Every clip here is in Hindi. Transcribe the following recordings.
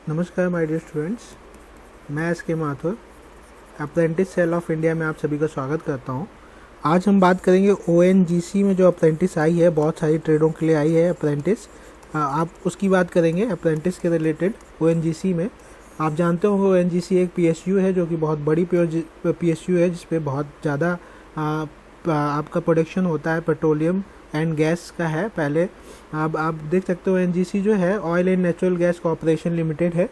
नमस्कार माय डियर स्टूडेंट्स, मैं S K Mathur apprentice cell of India में आप सभी का स्वागत करता हूं। आज हम बात करेंगे ओएनजीसी में जो अप्रेंटिस आई है, बहुत सारी ट्रेडों के लिए आई है अप्रेंटिस। आप उसकी बात करेंगे अप्रेंटिस के रिलेटेड। ओएनजीसी में आप जानते होंगे ओएनजीसी एक पीएसयू है जो कि बहुत बड़ी पीएसयू है, जिसपे बहुत ज़्यादा आपका प्रोडक्शन होता है, पेट्रोलियम एंड गैस का है। पहले अब आप देख सकते हो एनजीसी जो है oil and natural gas corporation limited है,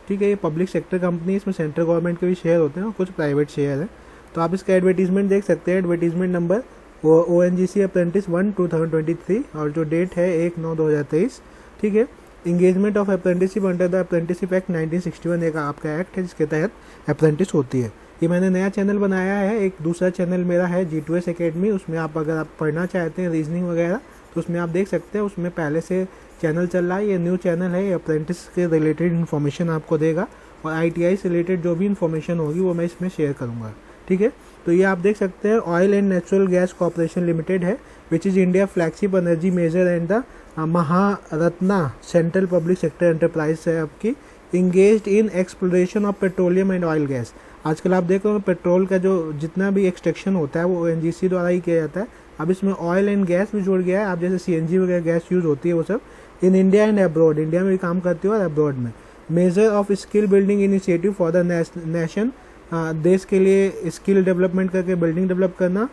ठीक है। ये पब्लिक सेक्टर कंपनी है, इसमें सेंट्रल गवर्नमेंट के भी शेयर होते हैं और कुछ प्राइवेट शेयर हैं। तो आप इसका एडवर्टीजमेंट देख सकते हैं। Advertisement number O N G C apprentice 1 2023 और जो डेट है 1/9/2023, ठीक है। Engagement of apprenticeship under the apprenticeship act 1961 एक आपका एक्ट है जिसके तहत अप्रेंटिस होती है। ये मैंने नया चैनल बनाया है, एक दूसरा चैनल मेरा है G2S एकेडमी। उसमें अगर आप पढ़ना चाहते हैं रीजनिंग वगैरह तो उसमें आप देख सकते हैं, उसमें पहले से चैनल चल रहा है। ये न्यू चैनल है, ये अप्रेंटिस के रिलेटेड इन्फॉर्मेशन आपको देगा और ITI से रिलेटेड जो भी इन्फॉर्मेशन होगी वो मैं इसमें शेयर करूँगा, ठीक है। तो ये आप देख सकते हैं oil and natural gas corporation limited है, which is India flagship energy major and the Maharatna central public sector enterprise है आपकी, engaged in exploration of petroleum and oil gas. आजकल आप देख रहे हो पेट्रोल का जो जितना भी एक्सट्रैक्शन होता है वो एनजीसी द्वारा ही किया जाता है। अब इसमें ऑयल एंड गैस भी जुड़ गया है। आप जैसे सीएनजी वगैरह गैस यूज़ होती है वो सब in India and abroad, India में भी काम करती है और अब्रॉड में। Measure of skill building initiative for the nation, देश के लिए स्किल डेवलपमेंट करके बिल्डिंग डेवलप करना।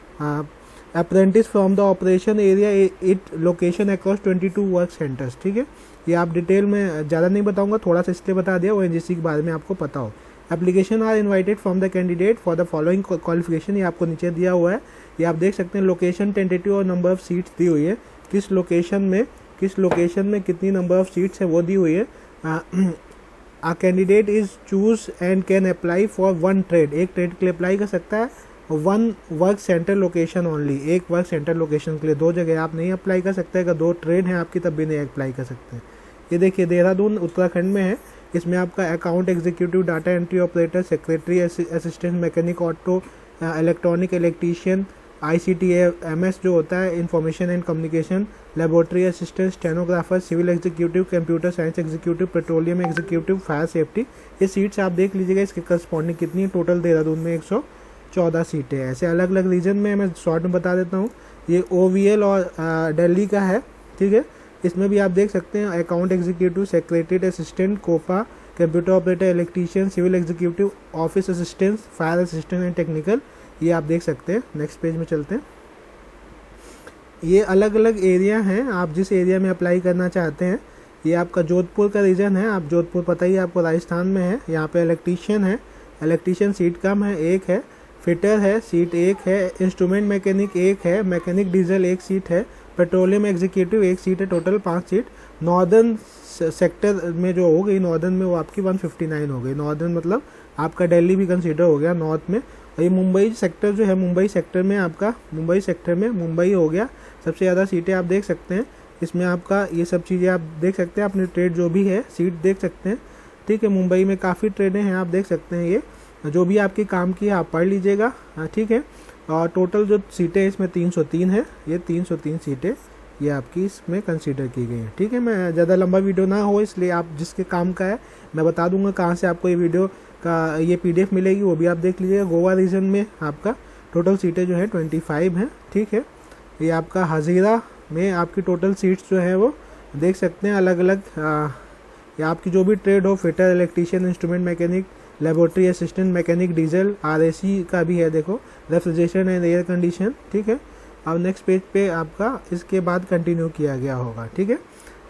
Apprentice from the operation area it location across 22 work centres, ठीक है। ये आप डिटेल में ज़्यादा नहीं बताऊंगा, थोड़ा सा इसलिए बता दिया ओएनजीसी के बारे में आपको पता हो। Application are invited from the candidate for the following qualification, ये आपको नीचे दिया हुआ है। ये आप देख सकते हैं लोकेशन टेंटेटिव और नंबर ऑफ सीट्स दी हुई है, किस लोकेशन में कितनी नंबर ऑफ सीट्स है वो दी हुई है। A candidate is choose and can apply for one trade, एक ट्रेड के लिए अप्लाई कर सकता है। One work centre location only, एक वर्क सेंटर लोकेशन के लिए, दो जगह आप नहीं अप्लाई कर सकते। अगर दो ट्रेड हैं आपकी तब भी नहीं अप्लाई कर सकते। ये देखिए देहरादून उत्तराखंड में है। इसमें आपका account executive, data entry operator, secretary, assistant mechanic, auto, electronic, electrician, ICT MS जो होता है information and communication, laboratory assistant, stenographer, civil executive, computer science executive, petroleum executive, fire safety. ये सीट्स आप देख लीजिएगा इसके करस्पॉन्डिंग कितनी टोटल देहरादून में 114 सीटें हैं। ऐसे अलग अलग रीजन में मैं शॉर्ट में बता देता हूँ। ये OVL और दिल्ली का है, ठीक है। इसमें भी आप देख सकते हैं account executive, secretary assistant, COPA, computer operator, electrician, civil executive, office assistant, fire assistant and technical, ये आप देख सकते हैं। नेक्स्ट पेज में चलते हैं। ये अलग अलग एरिया हैं, आप जिस एरिया में अप्लाई करना चाहते हैं। ये आपका जोधपुर का रीजन है, आप जोधपुर पता ही आपको राजस्थान में है। यहाँ पे इलेक्ट्रीशियन है, इलेक्ट्रीशियन सीट कम है, एक है। फिटर है, सीट एक है। इंस्ट्रूमेंट मैकेनिक एक है। मैकेनिक डीजल एक सीट है। पेट्रोलियम एग्जीक्यूटिव एक सीट है, टोटल 5 सीट। नॉर्दर्न सेक्टर में जो हो गई, नॉर्दर्न में वो आपकी 159 हो गई। नॉर्दर्न मतलब आपका दिल्ली भी कंसीडर हो गया नॉर्थ में। और ये मुंबई सेक्टर जो है, मुंबई सेक्टर में आपका मुंबई सेक्टर में मुंबई हो गया। सबसे ज़्यादा सीटें आप देख सकते हैं इसमें। आपका ये सब चीज़ें आप देख सकते हैं, अपनी ट्रेड जो भी है सीट देख सकते हैं, ठीक है। मुंबई में काफ़ी ट्रेडें हैं, आप देख सकते हैं। ये जो भी आपकी काम की है आप पढ़ लीजिएगा, ठीक है। और टोटल जो सीटें इसमें 303 है, ये 303 सीटें ये आपकी इसमें कंसीडर की गई हैं, ठीक है। मैं ज़्यादा लंबा वीडियो ना हो इसलिए आप जिसके काम का है मैं बता दूंगा कहाँ से आपको ये वीडियो का ये PDF मिलेगी, वो भी आप देख लीजिएगा। गोवा रीजन में आपका टोटल सीटें जो है 25 हैं, ठीक है। ये आपका हजीरा में आपकी टोटल सीट्स जो है वो देख सकते हैं अलग अलग। या आपकी जो भी ट्रेड हो, fitter, electrician, instrument mechanic, laboratory assistant, mechanic diesel, RAC का भी है देखो, रेफ्रिजरेशन एंड एयर कंडीशन, ठीक है। अब नेक्स्ट पेज पे आपका इसके बाद कंटिन्यू किया गया होगा, ठीक है।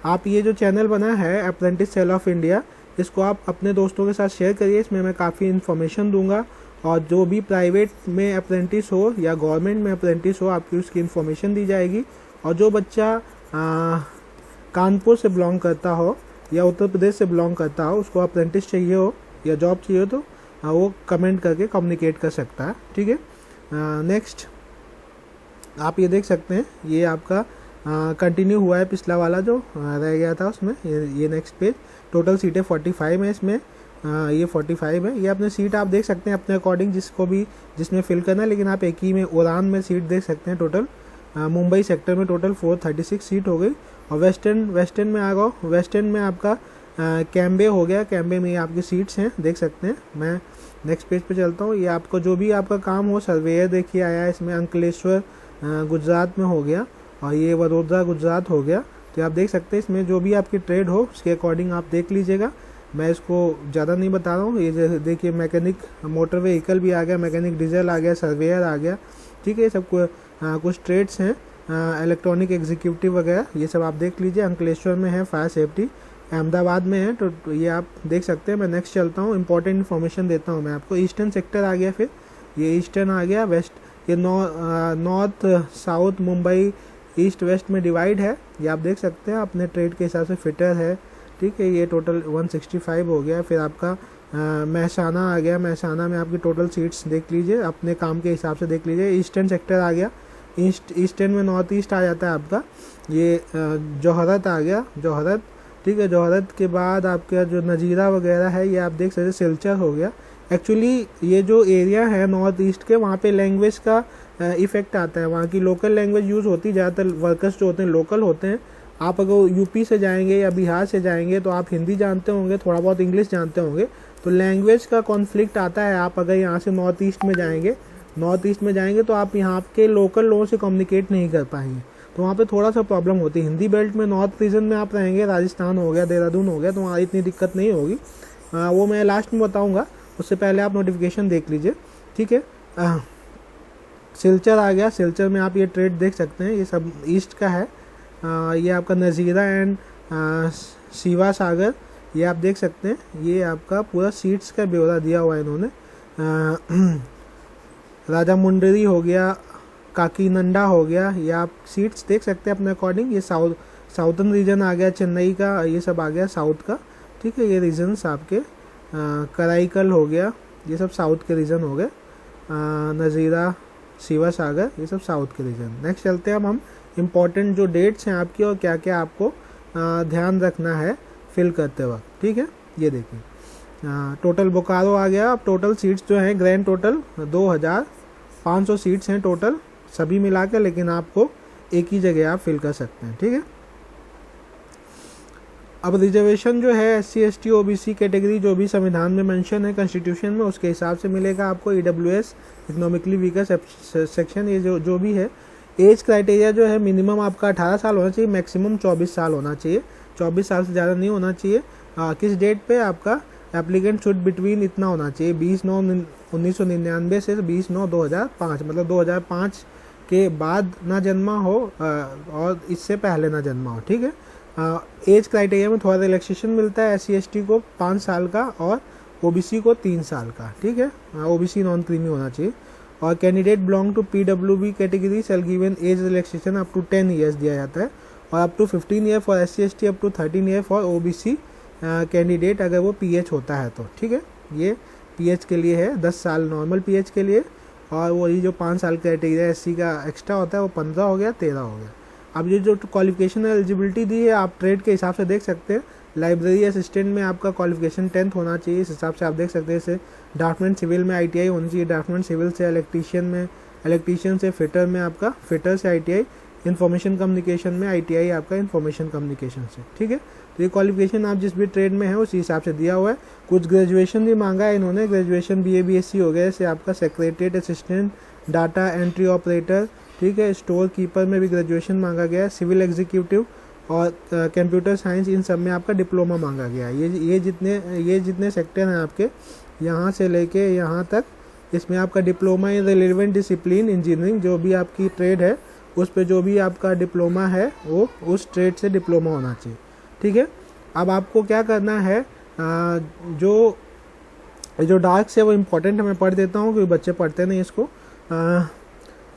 आप ये जो चैनल बना है अप्रेंटिस सेल ऑफ इंडिया, इसको आप अपने दोस्तों के साथ शेयर करिए। इसमें मैं काफ़ी इन्फॉर्मेशन दूंगा और जो भी प्राइवेट में अप्रेंटिस हो या गवर्नमेंट में अप्रेंटिस हो आपकी उसकी इन्फॉर्मेशन दी जाएगी। और जो बच्चा कानपुर से बिलोंग करता हो या उत्तर प्रदेश से बिलोंग करता हो, उसको अप्रेंटिस चाहिए हो या जॉब चाहिए हो तो वो कमेंट करके कम्युनिकेट कर सकता है, ठीक है। नेक्स्ट आप ये देख सकते हैं, ये आपका कंटिन्यू हुआ है पिछला वाला जो रह गया था उसमें। ये नेक्स्ट पेज, टोटल सीटें 45 है इसमें। ये 45 है। ये अपने सीट आप देख सकते हैं अपने अकॉर्डिंग जिसको भी जिसमें फिल करना है, लेकिन आप एक ही में उड़ान में सीट देख सकते हैं। टोटल मुंबई सेक्टर में टोटल 436 सीट हो गई। और वेस्टर्न में आ गया, वेस्टर्न में आपका कैम्बे हो गया, कैम्बे में आपकी सीट्स हैं, देख सकते हैं। मैं नेक्स्ट पेज पे चलता हूँ। ये आपको जो भी आपका काम हो, सर्वेयर देखिए आया है इसमें, अंकलेश्वर गुजरात में हो गया, और ये वडोदरा गुजरात हो गया। तो आप देख सकते हैं इसमें जो भी आपकी ट्रेड हो उसके अकॉर्डिंग आप देख लीजिएगा। मैं इसको ज़्यादा नहीं बता रहा हूँ। ये जैसे देखिए मैकेनिक मोटर व्हीकल भी आ गया, मैकेनिक डीजल आ गया, सर्वेयर आ गया, ठीक है। सब कुछ ट्रेड्स हैं, इलेक्ट्रॉनिक एग्जीक्यूटिव वगैरह, ये सब आप देख लीजिए। अंकलेश्वर में है फायर सेफ्टी, अहमदाबाद में है, तो ये आप देख सकते हैं। मैं नेक्स्ट चलता हूँ, इंपॉर्टेंट इन्फॉर्मेशन देता हूँ मैं आपको। ईस्टर्न सेक्टर आ गया, फिर ये ईस्टर्न आ गया, वेस्ट, ये north south Mumbai east west में डिवाइड है, ये आप देख सकते हैं। अपने ट्रेड के हिसाब से फिटर है, ठीक है। ये टोटल 165 हो गया। फिर आपका महसाना आ गया, महसाना में आपकी टोटल सीट्स देख लीजिए, अपने काम के हिसाब से देख लीजिए। ईस्टर्न सेक्टर आ गया, ईस्टर्न में नॉर्थ ईस्ट आ जाता है आपका। ये जौहरत आ गया, जौहरत, ठीक है। जौहरत के बाद आपका जो नजीरा वगैरह है ये आप देख सकते हैं, सिलचर हो गया। एक्चुअली ये जो एरिया है नॉर्थ ईस्ट के, वहाँ पे लैंग्वेज का इफेक्ट आता है, वहाँ की लोकल लैंग्वेज यूज़ होती है। ज़्यादातर वर्कर्स जो होते हैं लोकल होते हैं। आप अगर यूपी से जाएंगे या बिहार से जाएंगे तो आप हिंदी जानते होंगे, थोड़ा बहुत इंग्लिश जानते होंगे, तो लैंग्वेज का कॉन्फ्लिक्ट आता है। आप अगर यहाँ से नॉर्थ ईस्ट में जाएंगे तो आप यहाँ के लोकल लोगों से कम्युनिकेट नहीं कर पाएंगे, तो वहाँ पे थोड़ा सा प्रॉब्लम होती है। हिंदी बेल्ट में नॉर्थ रीजन में आप रहेंगे, राजस्थान हो गया, देहरादून हो गया, तो वहाँ इतनी दिक्कत नहीं होगी। वो मैं लास्ट में बताऊँगा, उससे पहले आप नोटिफिकेशन देख लीजिए, ठीक है। सिलचर आ गया, सिलचर में आप ये ट्रेड देख सकते हैं, ये सब ईस्ट का है। ये आपका नज़ीरा एंड शिवा सागर, ये आप देख सकते हैं। ये आपका पूरा सीट्स का ब्यौरा दिया हुआ है इन्होंने। राजा मुंडरी हो गया, काकीनंडा हो गया, ये आप सीट्स देख सकते हैं अपने अकॉर्डिंग। ये साउथर्न रीजन आ गया, चेन्नई का, ये सब आ गया साउथ का, ठीक है। ये रीजन्स आपके कराईकल हो गया, ये सब साउथ के रीजन हो गए। नज़ीरा, शिवा सागर, ये सब साउथ के रीजन। नेक्स्ट चलते हैं अब हम इम्पॉर्टेंट जो डेट्स हैं आपकी और क्या क्या आपको ध्यान रखना है फिल करते वक्त, ठीक है। ये देखिए टोटल बोकारो आ गया। अब टोटल सीट्स जो हैं ग्रैंड टोटल 2500 सीट्स हैं टोटल सभी मिला के, लेकिन आपको एक ही जगह आप फिल कर सकते हैं, ठीक है। अब रिजर्वेशन जो है SC ST OBC कैटेगरी जो भी संविधान में मेंशन है कॉन्स्टिट्यूशन में, उसके हिसाब से मिलेगा आपको। EWS इकोनॉमिकली वीकर सेक्शन, ये जो भी है। एज क्राइटेरिया जो है मिनिमम आपका 18 साल होना चाहिए, मैक्सिमम 24 साल होना चाहिए, 24 साल से ज़्यादा नहीं होना चाहिए। किस डेट पे आपका एप्लीकेंट शुड बिटवीन इतना होना चाहिए, 20/9/1999 से 20/9/2005, मतलब 2005 के बाद ना जन्मा हो और इससे पहले ना जन्मा हो, ठीक है। एज क्राइटेरिया में थोड़ा रिलैक्सेशन मिलता है, SC ST को 5 साल का और OBC को 3 साल का, ठीक है। OBC नॉन क्रीमी होना चाहिए। और candidate belong to PWB category shall given as relaxation up to 10 years दिया जाता है, और up to 15 year for SC ST, up to 13 year for OBC candidate अगर वो PH होता है तो, ठीक है। ये PH के लिए है, 10 साल नॉर्मल PH के लिए, और वही जो 5 साल क्राइटेरिया SC का एक्स्ट्रा होता है वो 15 हो गया, 13 हो गया। अब ये जो क्वालिफिकेशन एलिजिबिलिटी दी है आप ट्रेड के हिसाब से देख सकते हैं। लाइब्रेरी असिस्टेंट में आपका क्वालिफिकेशन 10th होना चाहिए, इस हिसाब से आप देख सकते हैं। जैसे ड्राफ्टमैन सिविल में ITI होनी चाहिए, ड्राफ्टमैन सिविल से इलेक्ट्रीशियन से फिटर में आपका फिटर से ITI, इन्फॉर्मेशन कम्युनिकेशन में ITI आपका इन्फॉर्मेशन कम्युनिकेशन से, ठीक है। तो ये क्वालिफिकेशन आप जिस भी ट्रेड में है उसी हिसाब से दिया हुआ है। कुछ ग्रेजुएशन भी मांगा है इन्होंने, ग्रेजुएशन BA BSc हो गया, जैसे आपका secretariat assistant, data entry operator, ठीक है। स्टोर कीपर में भी ग्रेजुएशन मांगा गया है, सिविल एग्जीक्यूटिव और कंप्यूटर साइंस, इन सब में आपका डिप्लोमा मांगा गया है। ये जितने सेक्टर हैं आपके यहाँ से लेके यहाँ तक, इसमें आपका diploma in relevant discipline engineering, जो भी आपकी ट्रेड है उस पे जो भी आपका डिप्लोमा है वो उस ट्रेड से डिप्लोमा होना चाहिए, ठीक है। अब आपको क्या करना है, जो डार्क्स है वो इम्पोर्टेंट है, मैं पढ़ देता हूँ क्योंकि बच्चे पढ़ते नहीं इसको।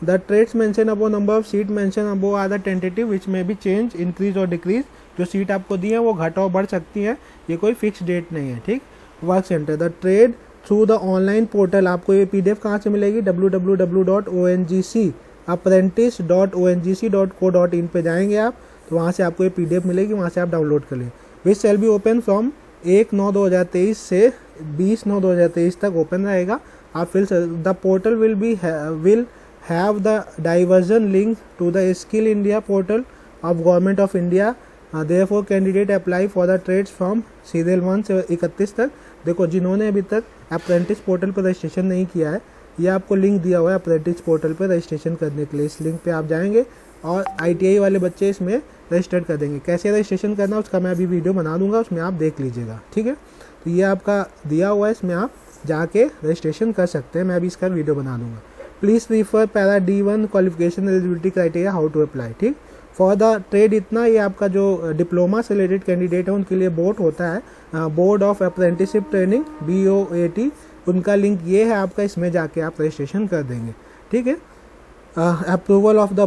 The trades mention above, number of seat mention above are the tentative which may be change, increase और डिक्रीज। जो सीट आपको दी है वो घट और बढ़ सकती है, ये कोई फिक्स डेट नहीं है, ठीक। Work centre, the trade through the online portal, आपको ये PDF कहाँ से मिलेगी, www.ongc.apprentice.ongc.co.in पे जाएंगे आप, तो वहाँ से आपको ये PDF मिलेगी, वहाँ से आप डाउनलोड कर लें। विच शैल बी ओपन फ्रॉम 1/9/2023 से 20/9/2023 तक ओपन रहेगा। आप फिर the portal will have the diversion link to the Skill India portal of Government of India therefore candidate apply for the trades from serial 1 से 31 तक। देखो जिन्होंने अभी तक अप्रेंटिस पोर्टल पर रजिस्ट्रेशन नहीं किया है, ये आपको लिंक दिया हुआ है अप्रेंटिस पोर्टल पर रजिस्ट्रेशन करने के लिए। इस लिंक पे आप जाएंगे और ITI वाले बच्चे इसमें रजिस्टर कर देंगे। कैसे रजिस्ट्रेशन करना है उसका मैं अभी वीडियो बना दूंगा, उसमें आप देख लीजिएगा, ठीक है। तो ये आपका दिया हुआ है, इसमें आप जाके रजिस्ट्रेशन कर सकते हैं, मैं अभी इसका वीडियो बना दूंगा। Please refer para D1 qualification eligibility criteria how to apply, ठीक। फॉर द ट्रेड इतना, ये आपका जो डिप्लोमा से रिलेटेड कैंडिडेट है उनके लिए बोर्ड होता है, board of apprenticeship training BOAT, उनका लिंक ये है आपका, इसमें जाके आप रजिस्ट्रेशन कर देंगे, ठीक है। Approval of the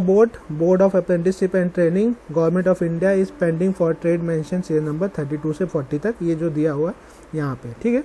board of apprenticeship and training government of India is pending for trade mention serial number 32 से 40 तक, ये जो दिया हुआ है यहाँ पे, ठीक है।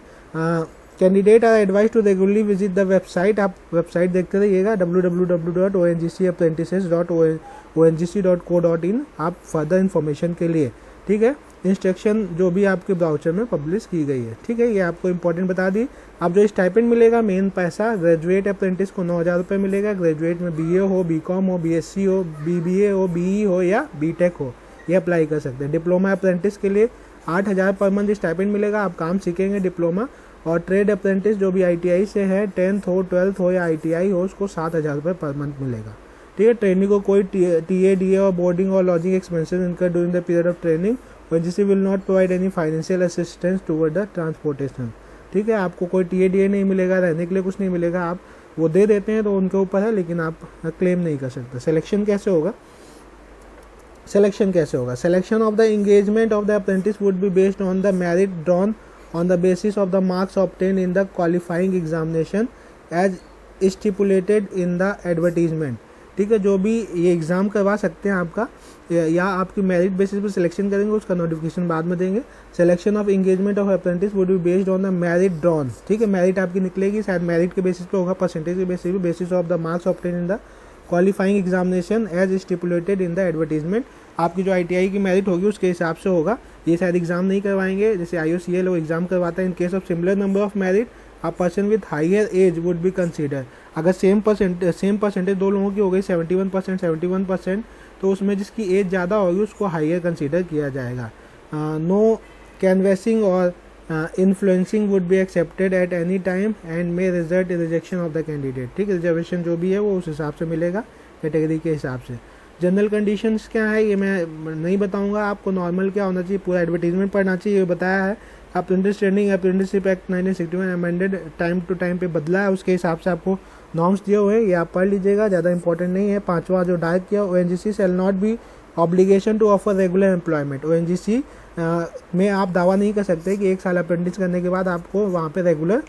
Candidate are advise to regularly visit the website, आप वेबसाइट देखते रहिएगा www.ongc.apprentices.ongc.co.in, आप फर्दर इन्फॉर्मेशन के लिए, ठीक है। इंस्ट्रक्शन जो भी आपके ब्राउचर में पब्लिश की गई है, ठीक है, ये आपको इंपॉर्टेंट बता दी। आप जो स्टाइपेंड मिलेगा, मेन पैसा ग्रेजुएट अप्रेंटिस को 9,000 रुपये मिलेगा। ग्रेजुएट में BA हो, BCom हो, BSc हो, BBA हो, BE हो या BTech हो, ये अप्लाई कर सकते हैं। डिप्लोमा अप्रेंटिस के लिए 8,000 पर मंथ स्टाइपेंड मिलेगा, आप काम सीखेंगे डिप्लोमा। और ट्रेड अप्रेंटिस जो भी ITI से है, 10th हो, 12th हो या ITI हो, उसको 7,000 रुपये पर मंथ मिलेगा, ठीक है। ट्रेनिंग को कोई TA, DA और बोर्डिंग और लॉजिंग एक्सपेंसेस इनकर during the period of training, ONGC will not provide any financial assistance toward the transportation, ठीक है। आपको कोई TA, DA नहीं मिलेगा, रहने के लिए कुछ नहीं मिलेगा, आप वो दे देते हैं तो उनके ऊपर है, लेकिन आप क्लेम नहीं कर सकते। सिलेक्शन कैसे होगा? Selection of the engagement of the apprentice would be based on the merit drawn on the basis of the marks obtained in the qualifying examination as stipulated in the advertisement, ठीक है। जो भी ये एग्ज़ाम करवा सकते हैं आपका, या आपकी मेरिट बेसिस पर सिलेक्शन करेंगे, उसका नोटिफिकेशन बाद में देंगे। Selection of engagement of apprentice would be based on the merit drawn, ठीक है। मेरिट आपकी निकलेगी, शायद मेरिट के बेसिस पे होगा, परसेंटेज के basis of the marks obtain in the qualifying examination as stipulated in the advertisement. आपकी जो ITI की मेरिट होगी उसके हिसाब से होगा, ये शायद एग्जाम नहीं करवाएंगे, जैसे IOCL वो एग्जाम करवाता है। In case of similar number of merit a person with higher age would be consider. अगर सेम परसेंटेज दो लोगों की हो गई 71%, तो उसमें जिसकी एज ज़्यादा होगी उसको हायर कंसीडर किया जाएगा। नो कैनवेसिंग और influencing would be accepted at any time and may result in rejection of the candidate, ठीक है। रिजर्वेशन जो भी है वो उस हिसाब से मिलेगा, कैटेगरी के हिसाब से। जनरल कंडीशंस क्या है ये मैं नहीं बताऊंगा आपको, नॉर्मल क्या होना चाहिए, पूरा एडवर्टीजमेंट पढ़ना चाहिए, ये बताया है। Apprentice training apprenticeship act 1961 amended time to time पे बदला है, उसके हिसाब से आपको नॉर्म्स दिए हुए हैं, ये आप पढ़ लीजिएगा, ज़्यादा इंपॉर्टेंट नहीं है। 5वां जो डायरेक्ट किया, ONGC shall not be obligation to offer regular employment. ONGC में आप दावा नहीं कर सकते कि 1 साल अप्रेंटिस करने के बाद आपको वहाँ पे रेगुलर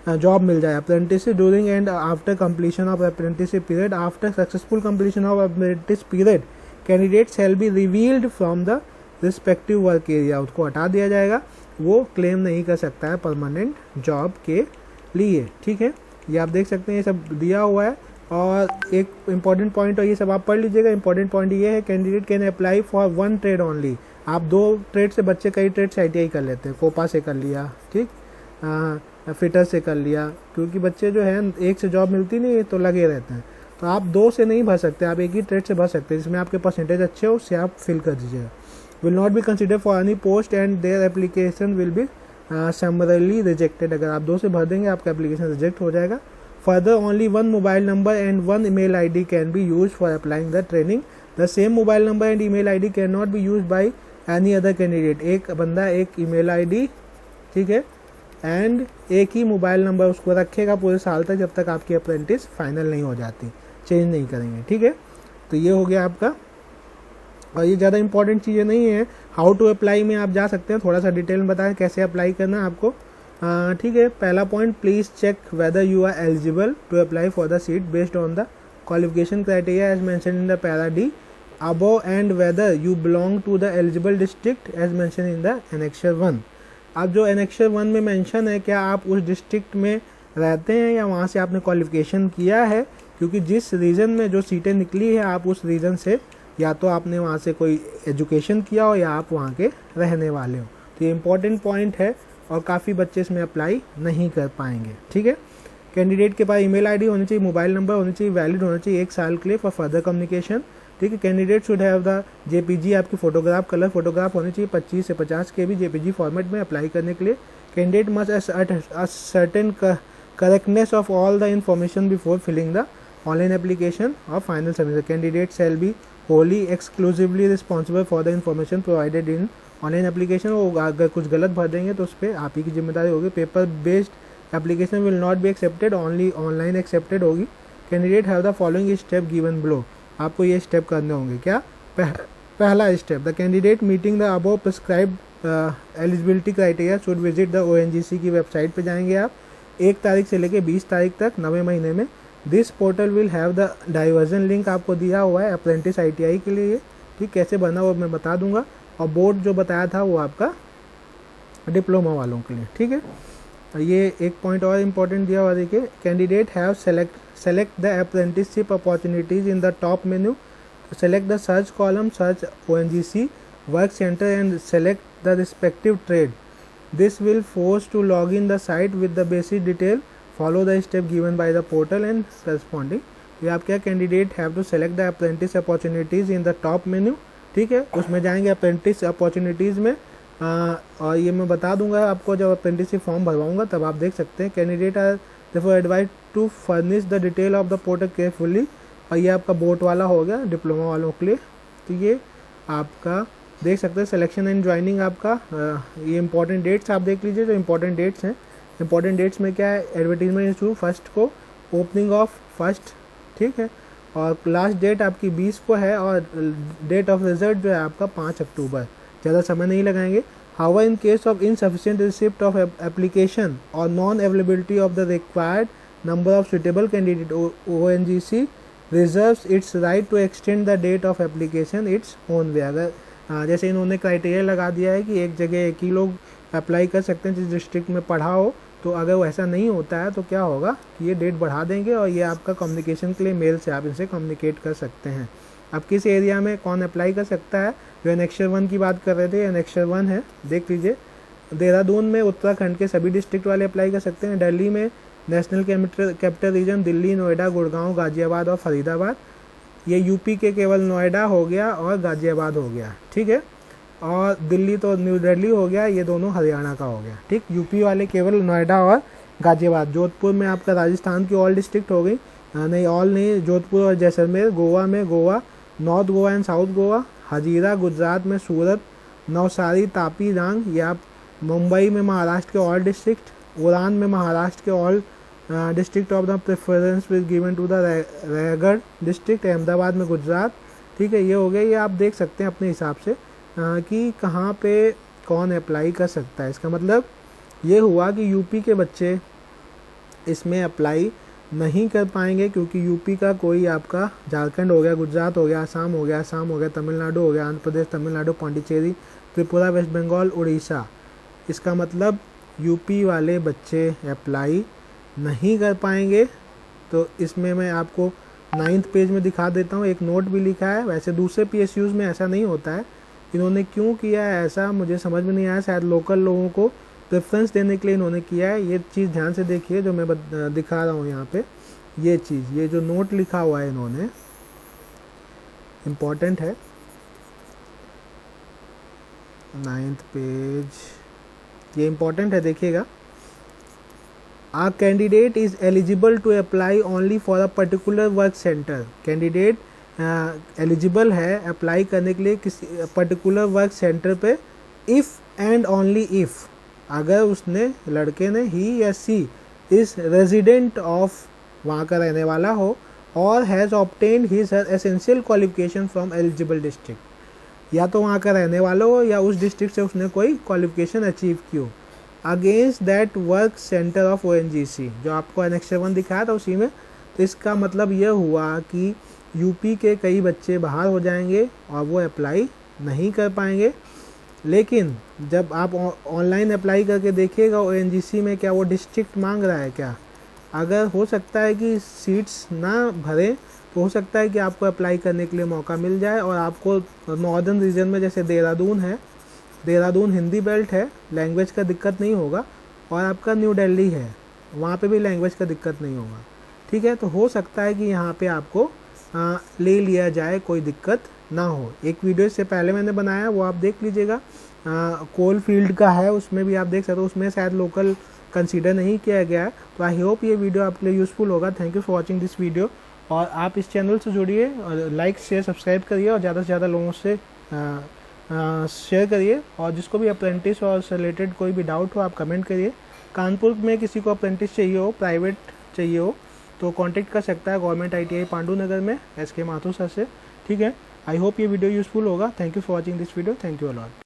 जॉब मिल जाए। Apprentice during and after completion of apprenticeship period, after successful completion of apprentice period candidate shall be revealed from the respective work area, उसको हटा दिया जाएगा, वो क्लेम नहीं कर सकता है परमानेंट जॉब के लिए, ठीक है। ये आप देख सकते हैं, ये सब दिया हुआ है। और एक इंपॉर्टेंट पॉइंट, और ये सब आप पढ़ लीजिएगा, इंपॉर्टेंट पॉइंट ये है, candidate can apply for 1 trade only. आप 2 ट्रेड से, बच्चे कई ट्रेड से ITI कर लेते हैं, कोपा से कर लिया, ठीक, फिटर से कर लिया, क्योंकि बच्चे जो है एक से जॉब मिलती नहीं तो लगे रहते हैं। तो आप 2 से नहीं भर सकते, आप एक ही ट्रेड से भर सकते हैं, जिसमें आपके परसेंटेज अच्छे हो उससे आप फिल कर दीजिएगा। Will not be consider for any post and their application will be समरली rejected. अगर आप 2 से भर देंगे आपका एप्लीकेशन रिजेक्ट हो जाएगा। Further only 1 mobile number and 1 email ID can be use for applying the training. The same mobile number and email ID can not be use by any other candidate. एक बंदा एक email ID, ठीक है, एंड एक ही मोबाइल नंबर उसको रखेगा पूरे साल तक, जब तक आपकी अप्रेंटिस फाइनल नहीं हो जाती, चेंज नहीं करेंगे, ठीक है। तो ये हो गया आपका, और ये ज़्यादा इंपॉर्टेंट चीज़ें नहीं है। हाउ टू अप्लाई में आप जा सकते हैं, थोड़ा सा डिटेल में बताएं कैसे अप्लाई करना है आपको, ठीक है। पहला point, please check whether you are eligible to apply for the seat based on the qualification criteria as mention in the para D above and whether you belong to the eligible district as mentioned in the annexure 1। अब जो annexure 1 में मेंशन है, क्या आप उस डिस्ट्रिक्ट में रहते हैं या वहाँ से आपने क्वालिफिकेशन किया है, क्योंकि जिस रीजन में जो सीटें निकली है आप उस रीजन से, या तो आपने वहाँ से कोई एजुकेशन किया हो या आप वहाँ के रहने वाले हो। तो ये इंपॉर्टेंट पॉइंट है, और काफ़ी बच्चे इसमें अप्लाई नहीं कर पाएंगे, ठीक है। कैंडिडेट के पास email ID होनी चाहिए, मोबाइल नंबर होनी चाहिए, वैलिड होना चाहिए 1 साल के लिए फॉर फर्दर कम्युनिकेशन, ठीक है। Candidate should have the JPG, आपकी फोटोग्राफ कलर फोटोग्राफ होनी चाहिए 25 से 50 KB जेपीजी फॉर्मेट में अप्लाई करने के लिए। Candidate must certain correctness of all the information before filling the online application और final submission. Candidate shall be wholly exclusively responsible for the information provided in online application. वो अगर कुछ गलत भर देंगे तो उस पर आप ही की जिम्मेदारी होगी। Paper based application will not be accepted, only online accepted होगी। Candidate have the following step given below, आपको ये स्टेप करने होंगे। क्या? पहला step, the candidate meeting the above prescribed eligibility criteria should visit the ONGC की वेबसाइट पे जाएंगे आप 1 तारीख से लेकर 20 तारीख तक 9वें महीने में। This portal will have the diversion link आपको दिया हुआ है अप्रेंटिस ITI के लिए, ठीक। कैसे बना वो मैं बता दूंगा। और बोर्ड जो बताया था वो आपका डिप्लोमा वालों के लिए, ठीक है। ये एक पॉइंट और इम्पोर्टेंट दिया हुआ, देखिए candidate have select the apprenticeship opportunities in the top menu, select the search column, search ONGC work centre and select the respective trade. This will force to log in the site with the basic detail, follow the step given by the portal and corresponding. ये आप क्या, candidate have to select the apprentice opportunities in the top menu, ठीक है। उसमें जाएंगे अप्रेंटिस अपॉर्चुनिटीज़ में, और ये मैं बता दूंगा आपको जब अप्रेंटिसशिप फॉर्म भरवाऊंगा तब आप देख सकते हैं। Candidate are therefore advise to furnish the detail of the portal carefully. और ये आपका बोट वाला हो गया डिप्लोमा वालों के लिए, तो ये आपका देख सकते हैं। सिलेक्शन एंड ज्वाइनिंग आपका ये इंपॉर्टेंट डेट्स आप देख लीजिए जो इंपॉर्टेंट डेट्स हैं। इंपॉर्टेंट डेट्स में क्या है, एडवर्टीजमेंट इशू 1 को, ओपनिंग ऑफ 1, ठीक है। और लास्ट डेट आपकी 20 को है और डेट ऑफ रिजल्ट जो है आपका 5 अक्टूबर। ज़्यादा समय नहीं लगाएंगे। However in case of insufficient receipt of application और non availability of the required number of suitable candidate, ONGC reserves its right to extend the date of application its own way. अगर जैसे इन्होंने क्राइटेरिया लगा दिया है कि एक जगह एक ही लोग अप्लाई कर सकते हैं जिस डिस्ट्रिक्ट में पढ़ा हो, तो अगर वो ऐसा नहीं होता है तो क्या होगा कि ये डेट बढ़ा देंगे और ये आपका कम्युनिकेशन के लिए मेल से आप इनसे कम्युनिकेट कर सकते हैं। अब किस एरिया में कौन अप्लाई कर सकता है, जो एनेक्चर 1 की बात कर रहे थे, एनेक्चर 1 है, देख लीजिए। देहरादून में उत्तराखंड के सभी डिस्ट्रिक्ट वाले अप्लाई कर सकते हैं। दिल्ली में national capital region, Delhi, Noida, Gurgaon, Ghaziabad और फरीदाबाद। ये यूपी के केवल नोएडा हो गया और गाजियाबाद हो गया, ठीक है। और दिल्ली तो न्यू दिल्ली हो गया, ये दोनों हरियाणा का हो गया, ठीक। यूपी वाले केवल नोएडा और गाजियाबाद। जोधपुर में आपका राजस्थान की ऑल डिस्ट्रिक्ट हो गई, नहीं ऑल नहीं, जोधपुर और जैसलमेर। गोवा में Goa, north Goa and south Goa. Hazira Gujarat में सूरत, नवसारी, तापी, डांग, ये आप। मुंबई में महाराष्ट्र के ऑल डिस्ट्रिक्ट। उड़ान में महाराष्ट्र के all district of the preference with given to the Raigad district. Ahmedabad में गुजरात, ठीक है। ये हो गया, ये आप देख सकते हैं अपने हिसाब से कि कहाँ पे कौन अप्लाई कर सकता है। इसका मतलब ये हुआ कि यूपी के बच्चे इसमें अप्लाई नहीं कर पाएंगे क्योंकि यूपी का कोई आपका, झारखंड हो गया, गुजरात हो गया, आसाम हो गया, तमिलनाडु हो गया, आंध्र प्रदेश, तमिलनाडु, पांडिचेरी, त्रिपुरा, वेस्ट बंगाल, उड़ीसा। इसका मतलब यूपी वाले बच्चे अप्लाई नहीं कर पाएंगे। तो इसमें मैं आपको 9th पेज में दिखा देता हूँ, एक नोट भी लिखा है। वैसे दूसरे PSUs में ऐसा नहीं होता है, इन्होंने क्यों किया है ऐसा मुझे समझ में नहीं आया। शायद लोकल लोगों को प्रेफरेंस देने के लिए इन्होंने किया है। ये चीज़ ध्यान से देखिए जो मैं दिखा रहा हूँ यहाँ पे, ये चीज़, ये जो नोट लिखा हुआ है इन्होंने, इम्पॉर्टेंट है। 9th पेज, ये इम्पॉर्टेंट है, देखिएगा। A candidate is eligible to apply only for a particular work center. Candidate eligible है अप्लाई करने के लिए किसी पर्टिकुलर वर्क सेंटर पे इफ़ एंड ओनली इफ़, अगर उसने, लड़के ने, ही या सी इज़ रेजिडेंट ऑफ, वहाँ का रहने वाला हो, और has obtained his essential qualification from eligible district. या तो वहाँ का रहने वाला हो या उस डिस्ट्रिक्ट से उसने कोई क्वालिफिकेशन अचीव की हो। Against that work centre of ONGC, जो आपको एनेक्चर 1 दिखाया था उसी में। तो इसका मतलब यह हुआ कि यूपी के कई बच्चे बाहर हो जाएंगे और वो अप्लाई नहीं कर पाएंगे। लेकिन जब आप ऑनलाइन अप्लाई करके देखिएगा ONGC में, क्या वो डिस्ट्रिक्ट मांग रहा है क्या? अगर हो सकता है कि सीट्स ना भरे तो हो सकता है कि आपको अप्लाई करने के लिए मौका मिल जाए और आपको नॉर्दर्न रीजन में, जैसे देहरादून है, देहरादून हिंदी बेल्ट है, लैंग्वेज का दिक्कत नहीं होगा। और आपका न्यू दिल्ली है, वहाँ पे भी लैंग्वेज का दिक्कत नहीं होगा, ठीक है। तो हो सकता है कि यहाँ पे आपको ले लिया जाए, कोई दिक्कत ना हो। एक वीडियो इससे पहले मैंने बनाया, वो आप देख लीजिएगा। कोल फील्ड का है, उसमें भी आप देख सकते हो, उसमें शायद लोकल कंसीडर नहीं किया गया है। तो आई होप ये वीडियो आपके लिए यूज़फुल होगा। Thank you for watching this video. और आप इस चैनल से जुड़िए और लाइक शेयर सब्सक्राइब करिए और ज़्यादा से ज़्यादा लोगों से शेयर करिए। और जिसको भी अप्रेंटिस और से रिलेटेड कोई भी डाउट हो आप कमेंट करिए। कानपुर में किसी को अप्रेंटिस चाहिए हो, प्राइवेट चाहिए हो, तो कांटेक्ट कर सकता है गवर्नमेंट ITI पांडु नगर में SK माथुर सर से। ठीक है, आई होप ये वीडियो यूज़फुल होगा। Thank you for watching this video. Thank you a lot.